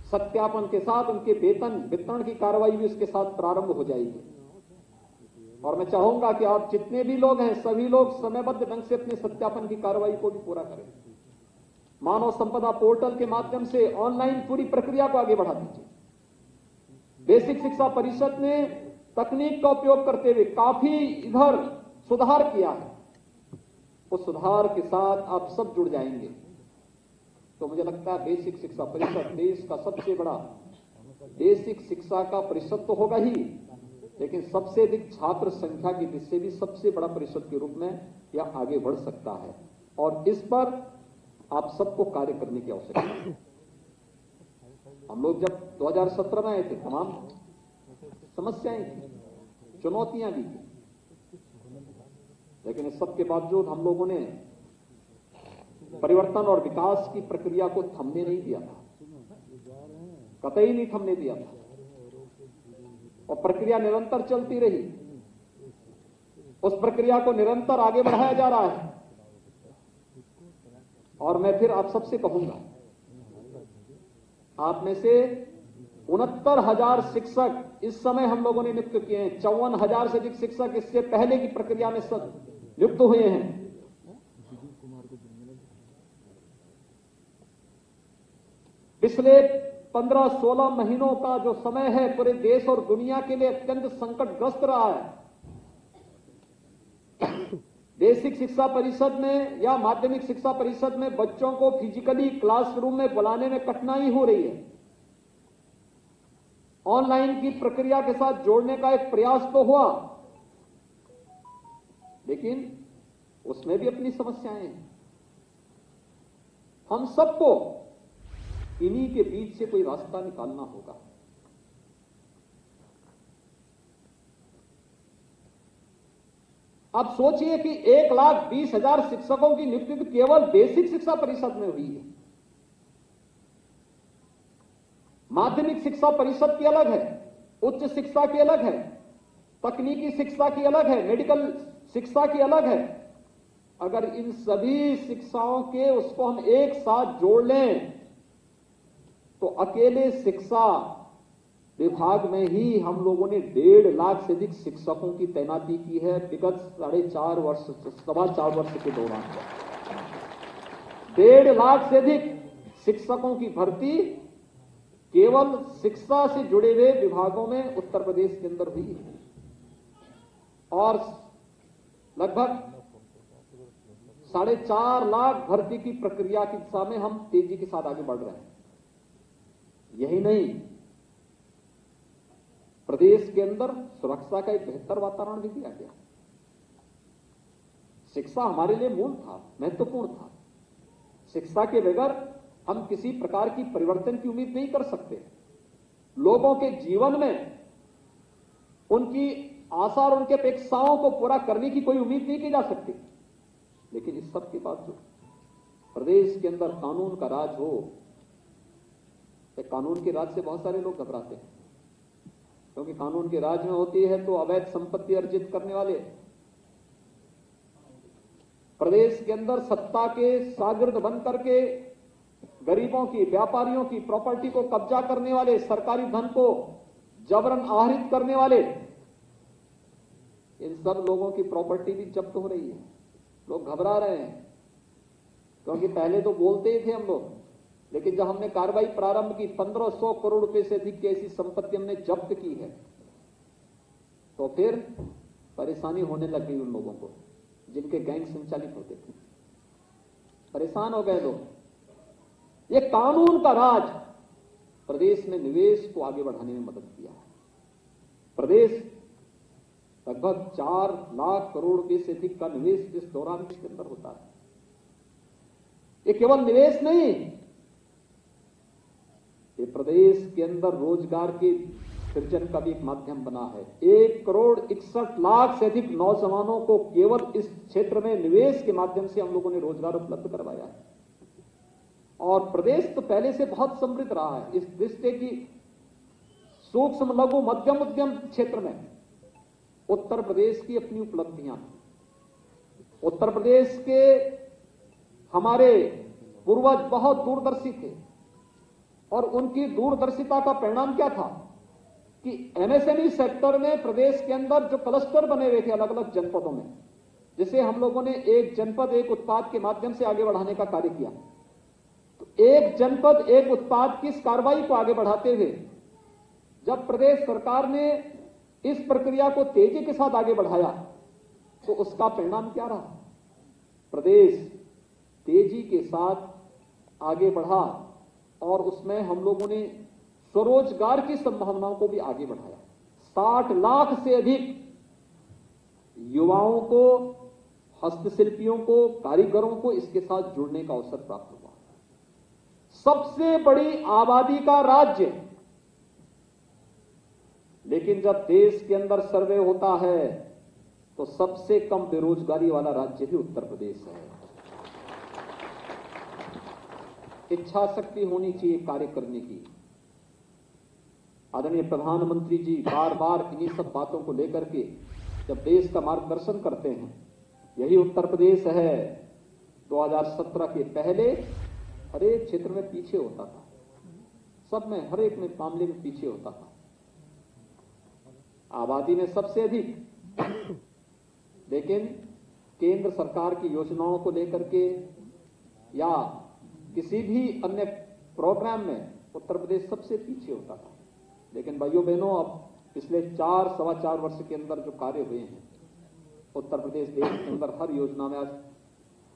सत्यापन के साथ उनके वेतन वितरण की कार्रवाई भी उसके साथ प्रारंभ हो जाएगी। और मैं चाहूंगा कि आप जितने भी लोग हैं, सभी लोग समयबद्ध ढंग से अपने सत्यापन की कार्रवाई को भी पूरा करें। मानव संपदा पोर्टल के माध्यम से ऑनलाइन पूरी प्रक्रिया को आगे बढ़ा दीजिए। बेसिक शिक्षा परिषद ने तकनीक का उपयोग करते हुए काफी इधर सुधार किया है। उस सुधार के साथ आप सब जुड़ जाएंगे तो मुझे लगता है बेसिक शिक्षा परिषद देश का सबसे बड़ा बेसिक शिक्षा का परिषद तो होगा ही, लेकिन सबसे अधिक छात्र संख्या की दृष्टि से भी सबसे बड़ा परिषद के रूप में यह आगे बढ़ सकता है। और इस पर आप सबको कार्य करने की आवश्यकता है। हम लोग जब 2017 में आए थे, तमाम समस्याएं थी, चुनौतियां भी थी, लेकिन इस सब के बावजूद हम लोगों ने परिवर्तन और विकास की प्रक्रिया को थमने नहीं दिया था, कतई नहीं थमने दिया था, और प्रक्रिया निरंतर चलती रही। उस प्रक्रिया को निरंतर आगे बढ़ाया जा रहा है। और मैं फिर आप सबसे कहूंगा, आप में से 69,000 शिक्षक इस समय हम लोगों ने नियुक्त किए हैं। 54,000 से अधिक शिक्षक इससे पहले की प्रक्रिया में नियुक्त हुए हैं। पिछले 15-16 महीनों का जो समय है पूरे देश और दुनिया के लिए अत्यंत संकटग्रस्त रहा है। बेसिक शिक्षा परिषद में या माध्यमिक शिक्षा परिषद में बच्चों को फिजिकली क्लासरूम में बुलाने में कठिनाई हो रही है। ऑनलाइन की प्रक्रिया के साथ जोड़ने का एक प्रयास तो हुआ, लेकिन उसमें भी अपनी समस्याएं हैं। हम सबको इन्हीं के बीच से कोई रास्ता निकालना होगा। आप सोचिए कि 1,20,000 शिक्षकों की नियुक्ति केवल बेसिक शिक्षा परिषद में हुई है। माध्यमिक शिक्षा परिषद की अलग है, उच्च शिक्षा की अलग है, तकनीकी शिक्षा की अलग है, मेडिकल शिक्षा की अलग है। अगर इन सभी शिक्षाओं के उसको हम एक साथ जोड़ लें तो अकेले शिक्षा विभाग में ही हम लोगों ने 1.5 लाख से अधिक शिक्षकों की तैनाती की है विगत 4.5 वर्ष, 4.25 वर्ष के दौरान। 1.5 लाख से अधिक शिक्षकों की भर्ती केवल शिक्षा से जुड़े हुए विभागों में उत्तर प्रदेश के अंदर हुई है और लगभग 4.5 लाख भर्ती की प्रक्रिया की दिशा में हम तेजी के साथ आगे बढ़ रहे हैं। यही नहीं, प्रदेश के अंदर सुरक्षा का एक बेहतर वातावरण भी दिया गया। शिक्षा हमारे लिए मूल था, महत्वपूर्ण था। शिक्षा के बगैर हम किसी प्रकार की परिवर्तन की उम्मीद नहीं कर सकते। लोगों के जीवन में उनकी आशा और उनकी अपेक्षाओं को पूरा करने की कोई उम्मीद नहीं की जा सकती। लेकिन इस सब के बावजूद प्रदेश के अंदर कानून का राज हो, कानून के राज से बहुत सारे लोग घबराते हैं, क्योंकि कानून के राज में होती है तो अवैध संपत्ति अर्जित करने वाले, प्रदेश के अंदर सत्ता के शागिर्द बन करके गरीबों की, व्यापारियों की प्रॉपर्टी को कब्जा करने वाले, सरकारी धन को जबरन आहरित करने वाले, इन सब लोगों की प्रॉपर्टी भी जब्त हो रही है। लोग घबरा रहे हैं, क्योंकि पहले तो बोलते ही थे हम लोग, लेकिन जब हमने कार्रवाई प्रारंभ की 1500 करोड़ रुपए से अधिक की ऐसी संपत्ति हमने जब्त की है, तो फिर परेशानी होने लग गई उन लोगों को जिनके गैंग संचालित होते थे। परेशान हो गए लोग। ये कानून का राज प्रदेश में निवेश को आगे बढ़ाने में मदद किया है। प्रदेश लगभग 4 लाख करोड़ रुपए से अधिक का निवेश इस दौरान के अंदर होता है। ये केवल निवेश नहीं, ये प्रदेश के अंदर रोजगार के सृजन का भी एक माध्यम बना है। 1,61,00,000 से अधिक नौजवानों को केवल इस क्षेत्र में निवेश के माध्यम से हम लोगों ने रोजगार उपलब्ध करवाया है। और प्रदेश तो पहले से बहुत समृद्ध रहा है इस दृष्टि की सूक्ष्म लघु मध्यम उद्यम क्षेत्र में उत्तर प्रदेश की अपनी उपलब्धियां। उत्तर प्रदेश के हमारे पूर्वज बहुत दूरदर्शी थे और उनकी दूरदर्शिता का परिणाम क्या था कि एमएसएमई सेक्टर में प्रदेश के अंदर जो क्लस्टर बने हुए थे अलग अलग जनपदों में, जिसे हम लोगों ने एक जनपद एक उत्पाद के माध्यम से आगे बढ़ाने का कार्य किया। तो एक जनपद एक उत्पाद की इस कार्रवाई को आगे बढ़ाते हुए जब प्रदेश सरकार ने इस प्रक्रिया को तेजी के साथ आगे बढ़ाया तो उसका परिणाम क्या रहा? प्रदेश तेजी के साथ आगे बढ़ा और उसमें हम लोगों ने स्वरोजगार की संभावनाओं को भी आगे बढ़ाया। 60 लाख से अधिक युवाओं को, हस्तशिल्पियों को, कारीगरों को इसके साथ जुड़ने का अवसर प्राप्त हुआ। सबसे बड़ी आबादी का राज्य, लेकिन जब देश के अंदर सर्वे होता है तो सबसे कम बेरोजगारी वाला राज्य भी उत्तर प्रदेश है। इच्छा शक्ति होनी चाहिए कार्य करने की। आदरणीय प्रधानमंत्री जी बार बार इन्हीं सब बातों को लेकर के जब देश का मार्गदर्शन करते हैं, यही उत्तर प्रदेश है 2017 के पहले हर एक क्षेत्र में पीछे होता था, सब में हर एक में मामले में पीछे होता था। आबादी में सबसे अधिक, लेकिन केंद्र सरकार की योजनाओं को लेकर के या किसी भी अन्य प्रोग्राम में उत्तर प्रदेश सबसे पीछे होता था। लेकिन भाइयों बहनों, अब पिछले 4-4.25 वर्ष के अंदर जो कार्य हुए हैं, उत्तर प्रदेश देश के अंदर हर योजना में आज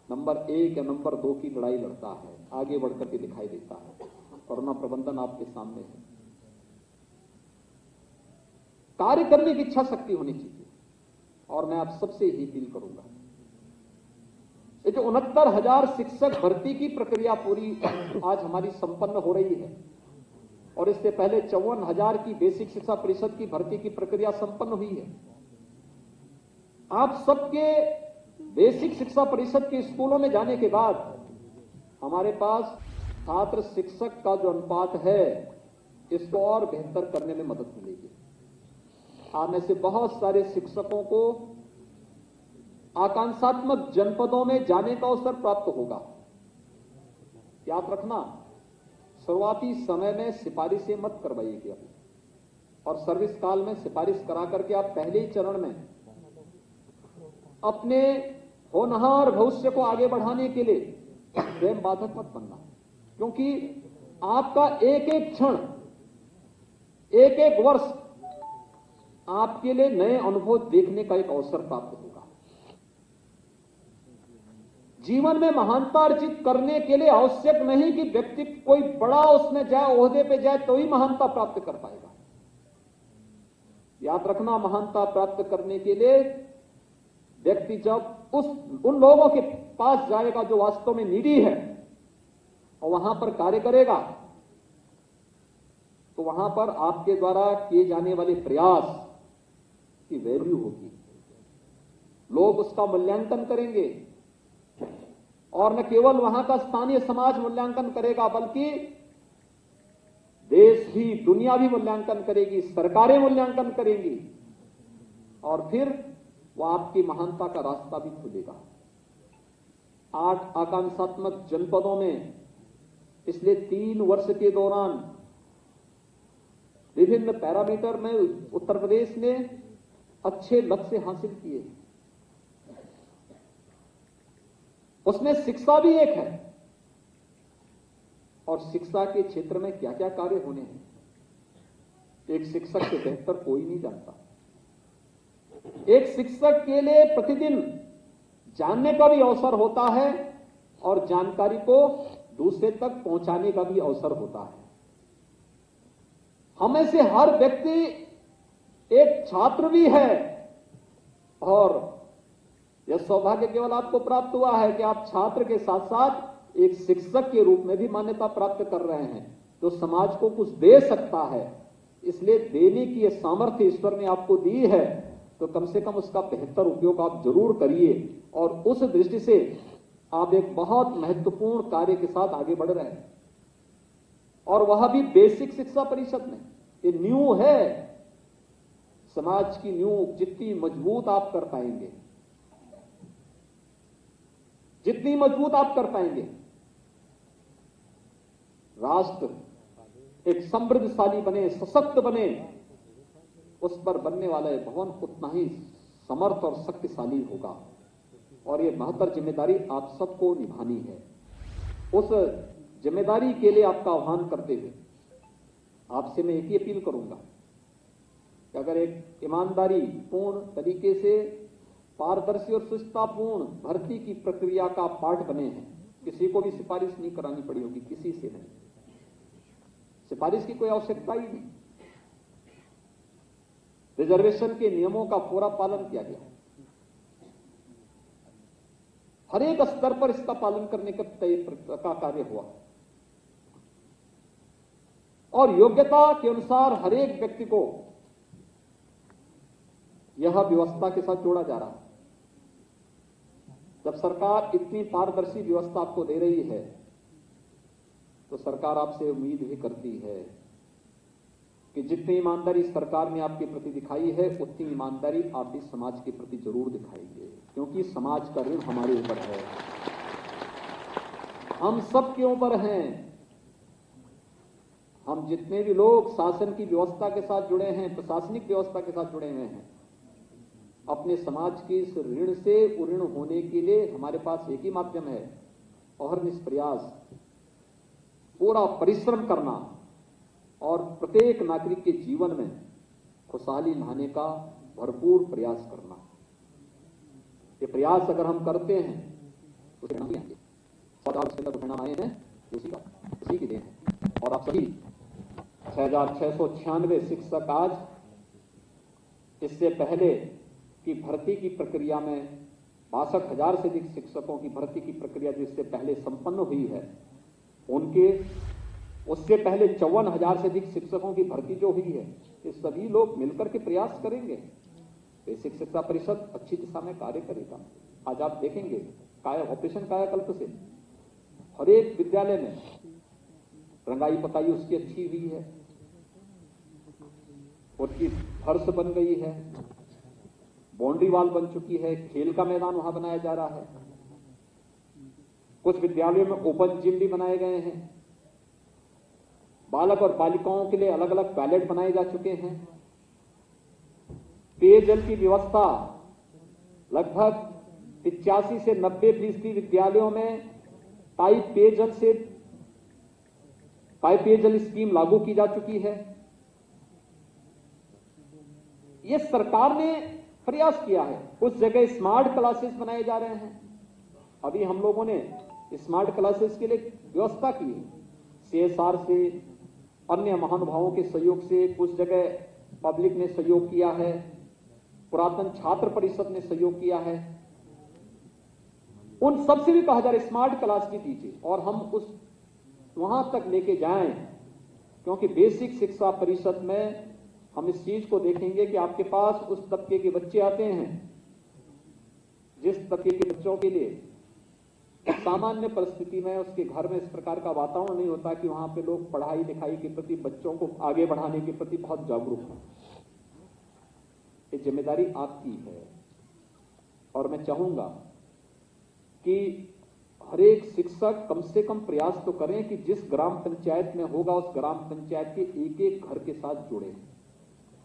नंबर 1 या नंबर 2 की लड़ाई लड़ता है, आगे बढ़कर के दिखाई देता है। कोरोना प्रबंधन आपके सामने है। कार्य करने की इच्छा शक्ति होनी चाहिए और मैं आप सबसे ही अपील करूंगा। ये जो 69,000 शिक्षक भर्ती की प्रक्रिया पूरी आज हमारी संपन्न हो रही है और इससे पहले 54,000 की बेसिक शिक्षा परिषद की भर्ती की प्रक्रिया संपन्न हुई है। आप सबके बेसिक शिक्षा परिषद के स्कूलों में जाने के बाद हमारे पास छात्र शिक्षक का जो अनुपात है इसको और बेहतर करने में मदद मिलेगी। आप में से बहुत सारे शिक्षकों को आकांक्षात्मक जनपदों में जाने का अवसर प्राप्त होगा। याद रखना, शुरुआती समय में सिफारिशें मत करवाइएगा और सर्विस काल में सिफारिश करा करके आप पहले ही चरण में अपने होनहार भविष्य को आगे बढ़ाने के लिए स्वयं बाधक मत बनना, क्योंकि आपका एक एक क्षण एक एक वर्ष आपके लिए नए अनुभव देखने का एक अवसर प्राप्त होगा। जीवन में महानता अर्जित करने के लिए आवश्यक नहीं कि व्यक्ति कोई बड़ा उसमें जाए, ओहदे पे जाए तो ही महानता प्राप्त कर पाएगा। याद रखना, महानता प्राप्त करने के लिए व्यक्ति जब उन लोगों के पास जाएगा जो वास्तव में नीडी है और वहां पर कार्य करेगा, तो वहां पर आपके द्वारा किए जाने वाले प्रयास की वैल्यू होगी। लोग उसका मूल्यांकन करेंगे और न केवल वहां का स्थानीय समाज मूल्यांकन करेगा, बल्कि देश ही, दुनिया भी मूल्यांकन करेगी, सरकारें मूल्यांकन करेंगी और फिर वह आपकी महानता का रास्ता भी खुलेगा। 8 आकांक्षात्मक जनपदों में पिछले 3 वर्ष के दौरान विभिन्न पैरामीटर में उत्तर प्रदेश ने अच्छे लक्ष्य हासिल किए। उसमें शिक्षा भी एक है और शिक्षा के क्षेत्र में क्या क्या कार्य होने हैं, एक शिक्षक से बेहतर कोई नहीं जानता। एक शिक्षक के लिए प्रतिदिन जानने का भी अवसर होता है और जानकारी को दूसरे तक पहुंचाने का भी अवसर होता है। हमें से हर व्यक्ति एक छात्र भी है और यह सौभाग्य केवल आपको प्राप्त हुआ है कि आप छात्र के साथ साथ एक शिक्षक के रूप में भी मान्यता प्राप्त कर रहे हैं, जो समाज को कुछ दे सकता है। इसलिए देने की यह सामर्थ्य ईश्वर ने आपको दी है, तो कम से कम उसका बेहतर उपयोग आप जरूर करिए और उस दृष्टि से आप एक बहुत महत्वपूर्ण कार्य के साथ आगे बढ़ रहे हैं और वह भी बेसिक शिक्षा परिषद में। ये न्यू है, समाज की न्यू जितनी मजबूत आप कर पाएंगे, जितनी मजबूत आप कर पाएंगे, राष्ट्र एक समृद्धशाली बने, सशक्त बने, उस पर बनने वाला भवन उतना ही समर्थ और शक्तिशाली होगा। और यह महत्तर जिम्मेदारी आप सबको निभानी है। उस जिम्मेदारी के लिए आपका आह्वान करते हुए आपसे मैं एक ही अपील करूंगा कि अगर एक ईमानदारी पूर्ण तरीके से पारदर्शी और सुचितापूर्ण भर्ती की प्रक्रिया का पार्ट बने हैं, किसी को भी सिफारिश नहीं करानी पड़ी होगी, किसी से नहीं, सिफारिश की कोई आवश्यकता ही नहीं। रिजर्वेशन के नियमों का पूरा पालन किया गया, हर एक स्तर पर इसका पालन करने का कार्य हुआ और योग्यता के अनुसार हर एक व्यक्ति को यह व्यवस्था के साथ जोड़ा जा रहा है। जब सरकार इतनी पारदर्शी व्यवस्था आपको दे रही है, तो सरकार आपसे उम्मीद भी करती है कि जितनी ईमानदारी सरकार ने आपके प्रति दिखाई है, उतनी ईमानदारी आप इस समाज के प्रति जरूर दिखाएंगे, क्योंकि समाज का ऋण हमारे ऊपर है, हम सब के ऊपर हैं। हम जितने भी लोग शासन की व्यवस्था के साथ जुड़े हैं, प्रशासनिक व्यवस्था के साथ जुड़े हुए हैं, अपने समाज के इस ऋण से उऋण होने के लिए हमारे पास एक ही माध्यम है, और निष्प्रयास पूरा परिश्रम करना और प्रत्येक नागरिक के जीवन में खुशहाली लाने का भरपूर प्रयास करना। ये प्रयास अगर हम करते हैं तो परिणाम आए हैं, उसी की देन है। और आप सभी 6,696 शिक्षक आज, इससे पहले की भर्ती की प्रक्रिया में 62,000 से अधिक शिक्षकों की भर्ती की प्रक्रिया जो इससे पहले संपन्न हुई है, उनके उससे पहले 54,000 से अधिक शिक्षकों की भर्ती जो हुई है, ये सभी लोग मिलकर के प्रयास करेंगे, बेसिक शिक्षा परिषद अच्छी दिशा में कार्य करेगा। आज आप देखेंगे ऑपरेशन कायाकल्प से हर एक विद्यालय में रंगाई पताई उसकी अच्छी हुई है, उसकी फर्श बन गई है, बाउंड्री वॉल बन चुकी है, खेल का मैदान वहां बनाया जा रहा है, कुछ विद्यालयों में ओपन जिम भी बनाए गए हैं, बालक और बालिकाओं के लिए अलग अलग टॉयलेट बनाए जा चुके हैं, पेयजल की व्यवस्था लगभग 85 से 90% विद्यालयों में पाइप पेयजल स्कीम लागू की जा चुकी है। ये सरकार ने प्रयास किया है। कुछ जगह स्मार्ट क्लासेस बनाए जा रहे हैं। अभी हम लोगों ने स्मार्ट क्लासेस के लिए व्यवस्था की है, CSR से, अन्य महानुभावों के सहयोग से, कुछ जगह पब्लिक ने सहयोग किया है, पुरातन छात्र परिषद ने सहयोग किया है। उन सबसे भी कहा जा रहा है स्मार्ट क्लास की दीजिए और हम उस वहां तक लेके जाएं, क्योंकि बेसिक शिक्षा परिषद में हम इस चीज को देखेंगे कि आपके पास उस तबके के बच्चे आते हैं जिस तबके के बच्चों के लिए सामान्य परिस्थिति में उसके घर में इस प्रकार का वातावरण नहीं होता कि वहां पे लोग पढ़ाई लिखाई के प्रति, बच्चों को आगे बढ़ाने के प्रति बहुत जागरूक हैं। ये जिम्मेदारी आपकी है और मैं चाहूंगा कि हर एक शिक्षक कम से कम प्रयास तो करें कि जिस ग्राम पंचायत में होगा उस ग्राम पंचायत के एक एक घर के साथ जुड़े,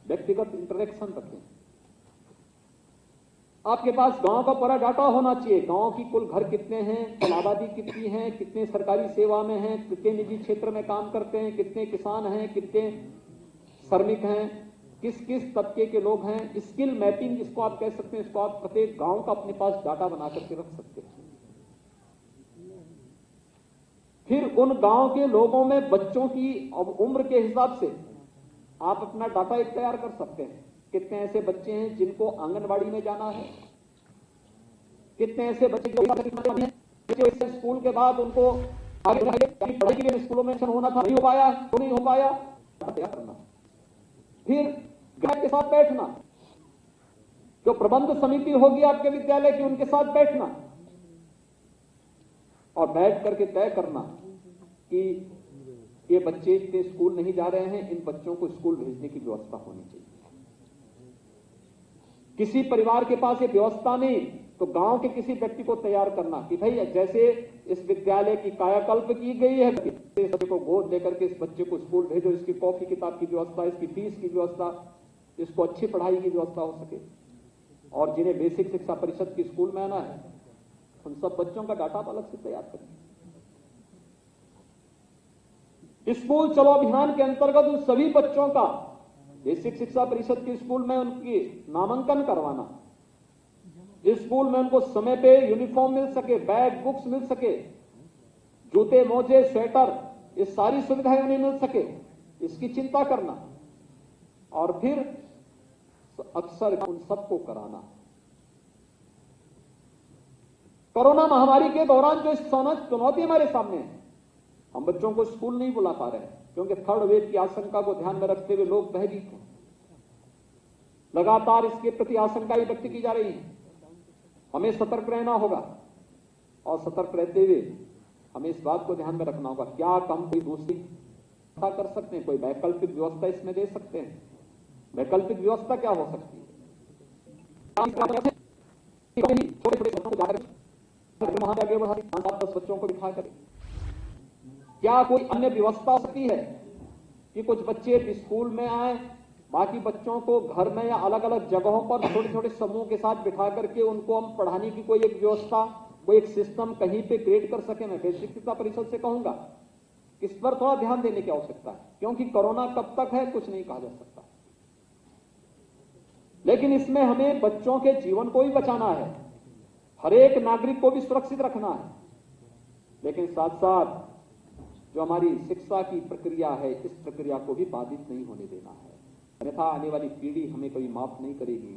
व्यक्तिगत इंटरेक्शन रखें। आपके पास गांव का पूरा डाटा होना चाहिए, गांव की कुल घर कितने हैं, कुल आबादी कितनी है, कितने सरकारी सेवा में हैं, कितने निजी क्षेत्र में काम करते हैं, कितने किसान हैं, कितने श्रमिक हैं, किस किस तबके के लोग हैं। स्किल मैपिंग इसको आप कह सकते हैं, इसको आप प्रत्येक गांव का अपने पास डाटा बना करके रख सकते हैं। फिर उन गांव के लोगों में बच्चों की उम्र के हिसाब से आप अपना डाटा एक तैयार कर सकते हैं। कितने ऐसे बच्चे हैं जिनको आंगनबाड़ी में जाना है, कितने ऐसे बच्चे जो स्कूल के बाद उनको आगे पढ़ाई के लिए स्कूलों में होना था, नहीं हो पाया, तो नहीं हो पाया, तैयार करना। फिर ग्राहक के साथ बैठना, जो प्रबंध समिति होगी आपके विद्यालय की, उनके साथ बैठना और बैठ करके तय करना कि ये बच्चे इतने स्कूल नहीं जा रहे हैं, इन बच्चों को स्कूल भेजने की व्यवस्था होनी चाहिए। किसी परिवार के पास ये व्यवस्था नहीं तो गांव के किसी व्यक्ति को तैयार करना कि भाई जैसे इस विद्यालय की कायाकल्प की गई है, इस बच्चे को गोद लेकर के इस बच्चे को स्कूल भेजो, इसकी कॉपी किताब की व्यवस्था, इसकी फीस की व्यवस्था, इसको अच्छी पढ़ाई की व्यवस्था हो सके। और जिन्हें बेसिक शिक्षा परिषद की स्कूल में आना है उन सब बच्चों का डाटा अलग से तैयार करें। स्कूल चलो अभियान के अंतर्गत उन सभी बच्चों का बेसिक शिक्षा परिषद के स्कूल में उनकी नामांकन करवाना, स्कूल में उनको समय पे यूनिफॉर्म मिल सके, बैग बुक्स मिल सके, जूते मोजे स्वेटर, ये सारी सुविधाएं उन्हें मिल सके, इसकी चिंता करना। और फिर अक्सर उन सबको कराना। कोरोना महामारी के दौरान जो चुनौती हमारे सामने है, हम बच्चों को स्कूल नहीं बुला पा रहे हैं क्योंकि थर्ड वेव की आशंका को ध्यान में रखते हुए लोग भयभीत हैं। लगातार इसके प्रति आशंकाएं व्यक्त की जा रही है। हमें सतर्क रहना होगा और सतर्क रहते हुए हमें इस बात को ध्यान में रखना होगा क्या हम कोई दूसरी व्यवस्था कर सकते हैं, कोई वैकल्पिक व्यवस्था इसमें दे सकते हैं। वैकल्पिक व्यवस्था क्या हो सकती है? छोटे छोटे बच्चों को जाकर वहां आगे बढ़ा 5-10 बच्चों को बिठा कर क्या कोई अन्य व्यवस्था हो सकती है कि कुछ बच्चे स्कूल में आए, बाकी बच्चों को घर में या अलग अलग जगहों पर छोटे छोटे समूह के साथ बिठा करके उनको हम पढ़ाने की कोई एक व्यवस्था, कोई एक सिस्टम कहीं पे क्रिएट कर सके। मैं बेसिक शिक्षा परिषद से कहूंगा इस पर थोड़ा ध्यान देने की आवश्यकता है, क्योंकि कोरोना कब तक है कुछ नहीं कहा जा सकता। लेकिन इसमें हमें बच्चों के जीवन को भी बचाना है, हर एक नागरिक को भी सुरक्षित रखना है, लेकिन साथ साथ जो हमारी शिक्षा की प्रक्रिया है इस प्रक्रिया को भी बाधित नहीं होने देना है। अन्यथा आने वाली पीढ़ी हमें कभी माफ नहीं करेगी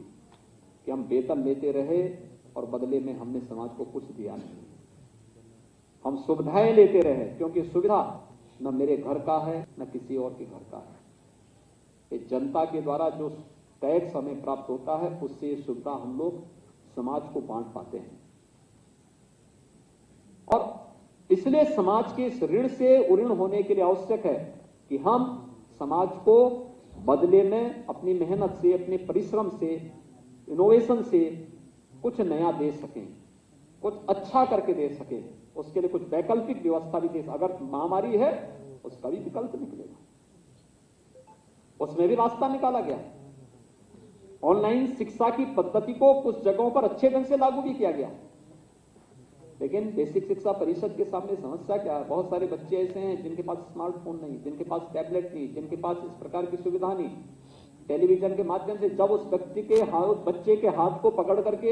कि हम वेतन लेते रहे और बदले में हमने समाज को कुछ दिया नहीं। हम सुविधाएं लेते रहे क्योंकि सुविधा न मेरे घर का है न किसी और के घर का है। ये जनता के द्वारा जो टैक्स हमें प्राप्त होता है उससे ये सुविधा हम लोग समाज को बांट पाते हैं। और इसलिए समाज के इस ऋण से उऋण होने के लिए आवश्यक है कि हम समाज को बदले में अपनी मेहनत से, अपने परिश्रम से, इनोवेशन से कुछ नया दे सकें, कुछ अच्छा करके दे सकें। उसके लिए कुछ वैकल्पिक व्यवस्था भी दे। अगर महामारी है उसका भी विकल्प निकलेगा, उसमें भी रास्ता निकाला गया। ऑनलाइन शिक्षा की पद्धति को कुछ जगहों पर अच्छे ढंग से लागू भी किया गया, लेकिन बेसिक शिक्षा परिषद के सामने समस्या क्या है? बहुत सारे बच्चे ऐसे हैं जिनके पास स्मार्टफोन नहीं, जिनके पास टैबलेट नहीं, जिनके पास इस प्रकार की सुविधा नहीं, टेलीविजन के माध्यम से जब उस व्यक्ति के हाथ, बच्चे के हाथ को पकड़ करके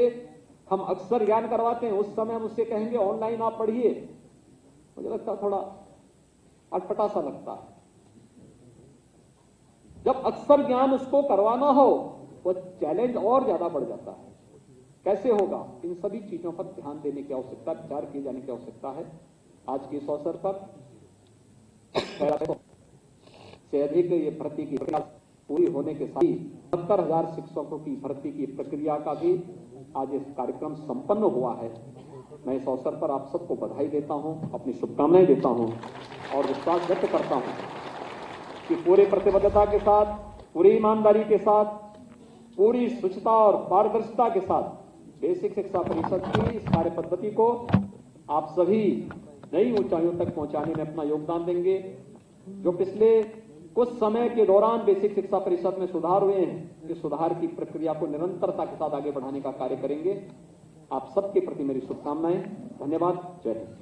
हम अक्षर ज्ञान करवाते हैं, उस समय हम उससे कहेंगे ऑनलाइन आप पढ़िए, मुझे लगता है थोड़ा अटपटा सा लगता है। जब अक्षर ज्ञान उसको करवाना हो वो चैलेंज और ज्यादा बढ़ जाता है। कैसे होगा? इन सभी चीजों पर ध्यान देने की आवश्यकता, विचार किए जाने की आवश्यकता है। आज के इस अवसर पर से अधिक ये भर्ती की प्रक्रिया पूरी होने के साथ ही 70,000 शिक्षकों की भर्ती की प्रक्रिया का भी आज इस कार्यक्रम संपन्न हुआ है। मैं इस अवसर पर आप सबको बधाई देता हूं, अपनी शुभकामनाएं देता हूं और विश्वास व्यक्त करता हूं कि पूरी प्रतिबद्धता के साथ, पूरी ईमानदारी के साथ, पूरी शुचिता और पारदर्शिता के साथ बेसिक शिक्षा परिषद की इस कार्य पद्धति को आप सभी नई ऊंचाइयों तक पहुंचाने में अपना योगदान देंगे। जो पिछले कुछ समय के दौरान बेसिक शिक्षा परिषद में सुधार हुए हैं, इस सुधार की प्रक्रिया को निरंतरता के साथ आगे बढ़ाने का कार्य करेंगे। आप सबके प्रति मेरी शुभकामनाएं। धन्यवाद। जय हिंद।